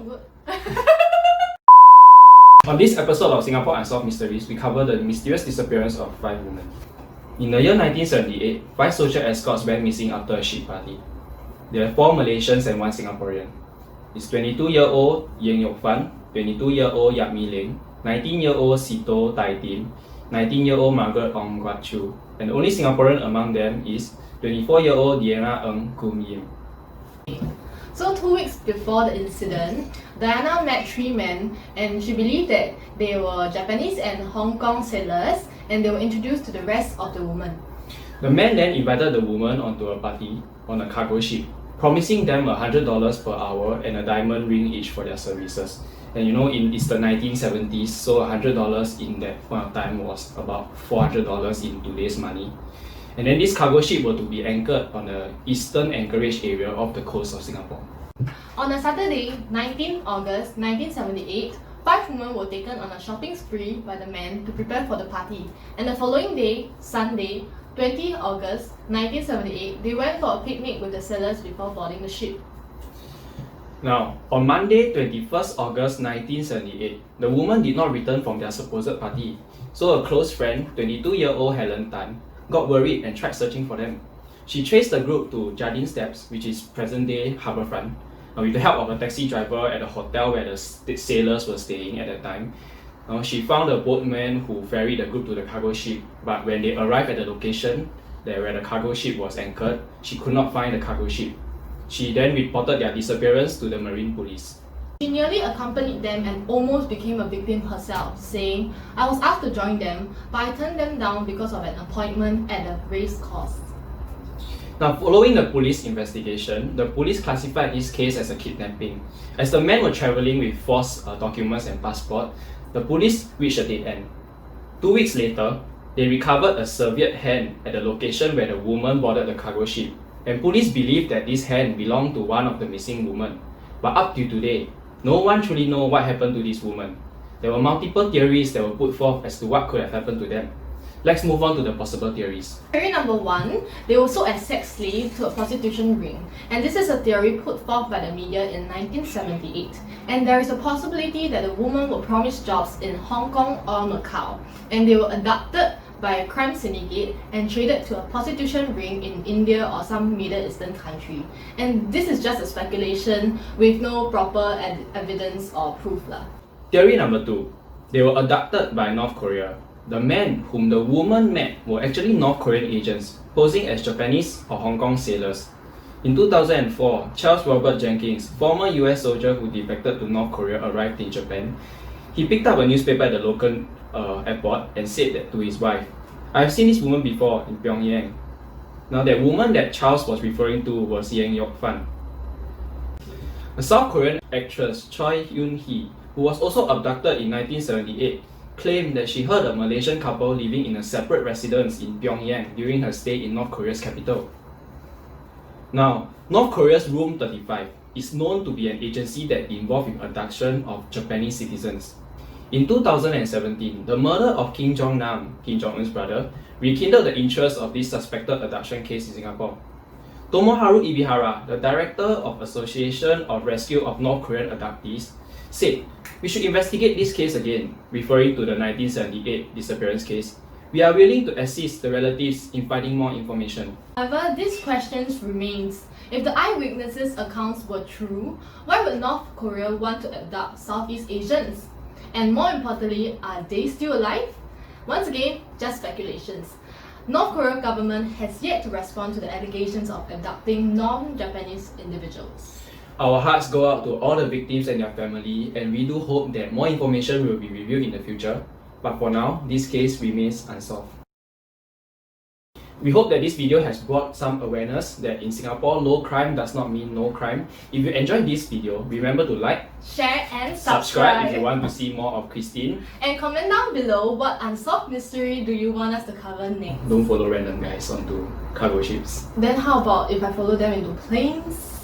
good. On this episode of Singapore Unsolved Mysteries, we cover the mysterious disappearance of 5 women. In the year 1978, 5 social escorts went missing after a ship party. There are 4 Malaysians and 1 Singaporean. It's 22-year-old Yeng Yok Fan, 22-year-old Yap Mi Ling, 19-year-old Sito Tai Tin, 19-year-old Margaret Ong Guat Chu, and the only Singaporean among them is 24-year-old Diana Ng Kum Yim. So 2 weeks before the incident, Diana met 3 men and she believed that they were Japanese and Hong Kong sailors and they were introduced to the rest of the women. The men then invited the women onto a party on a cargo ship, promising them $100 per hour and a diamond ring each for their services. And it's the 1970s, so $100 in that point of time was about $400 in today's money. And then this cargo ship were to be anchored on the eastern anchorage area of the coast of Singapore. On a Saturday, 19 August 1978, 5 women were taken on a shopping spree by the men to prepare for the party. And the following day, Sunday, 20 August 1978, they went for a picnic with the sailors before boarding the ship. Now, on Monday, 21st August 1978, the women did not return from their supposed party. So a close friend, 22-year-old Helen Tan, got worried and tried searching for them. She traced the group to Jardine Steps, which is present-day Harbourfront, with the help of a taxi driver at the hotel where the sailors were staying at that time. She found a boatman who ferried the group to the cargo ship, but when they arrived at the location where the cargo ship was anchored, she could not find the cargo ship. She then reported their disappearance to the Marine Police. She nearly accompanied them and almost became a victim herself, saying, "I was asked to join them, but I turned them down because of an appointment at a race course." Now, following the police investigation, the police classified this case as a kidnapping. As the men were travelling with false documents and passport, the police reached a dead end. 2 weeks later, they recovered a severed hand at the location where the woman boarded the cargo ship, and police believed that this hand belonged to one of the missing women. But up to today, no one truly knows what happened to this woman. There were multiple theories that were put forth as to what could have happened to them. Let's move on to the possible theories. Theory number 1, they were sold as sex slaves to a prostitution ring. And this is a theory put forth by the media in 1978. And there is a possibility that the women were promised jobs in Hong Kong or Macau. And they were abducted by a crime syndicate and traded to a prostitution ring in India or some Middle Eastern country. And this is just a speculation with no proper evidence or proof. Theory number 2, they were abducted by North Korea. The men whom the woman met were actually North Korean agents, posing as Japanese or Hong Kong sailors. In 2004, Charles Robert Jenkins, former US soldier who defected to North Korea, arrived in Japan. He picked up a newspaper at the local airport and said that to his wife, "I've seen this woman before in Pyongyang." Now, that woman that Charles was referring to was Yeng Yok Fan. A South Korean actress, Choi Yoon-hee, who was also abducted in 1978, claimed that she heard a Malaysian couple living in a separate residence in Pyongyang during her stay in North Korea's capital. Now, North Korea's Room 35 is known to be an agency that involved in abduction of Japanese citizens. In 2017, the murder of Kim Jong-nam, Kim Jong-un's brother, rekindled the interest of this suspected abduction case in Singapore. Tomoharu Ibihara, the director of Association of Rescue of North Korean Abductees, said, "We should investigate this case again," referring to the 1978 disappearance case. "We are willing to assist the relatives in finding more information." However, this question remains. If the eyewitnesses' accounts were true, why would North Korea want to abduct Southeast Asians? And more importantly, are they still alive? Once again, just speculations. North Korea government has yet to respond to the allegations of abducting non-Japanese individuals. Our hearts go out to all the victims and their family, and we do hope that more information will be revealed in the future. But for now, this case remains unsolved. We hope that this video has brought some awareness that in Singapore, low crime does not mean no crime. If you enjoyed this video, remember to like, share and subscribe if you want to see more of Christine. And comment down below what unsolved mystery do you want us to cover next. Don't follow random guys onto cargo ships. Then how about if I follow them into planes?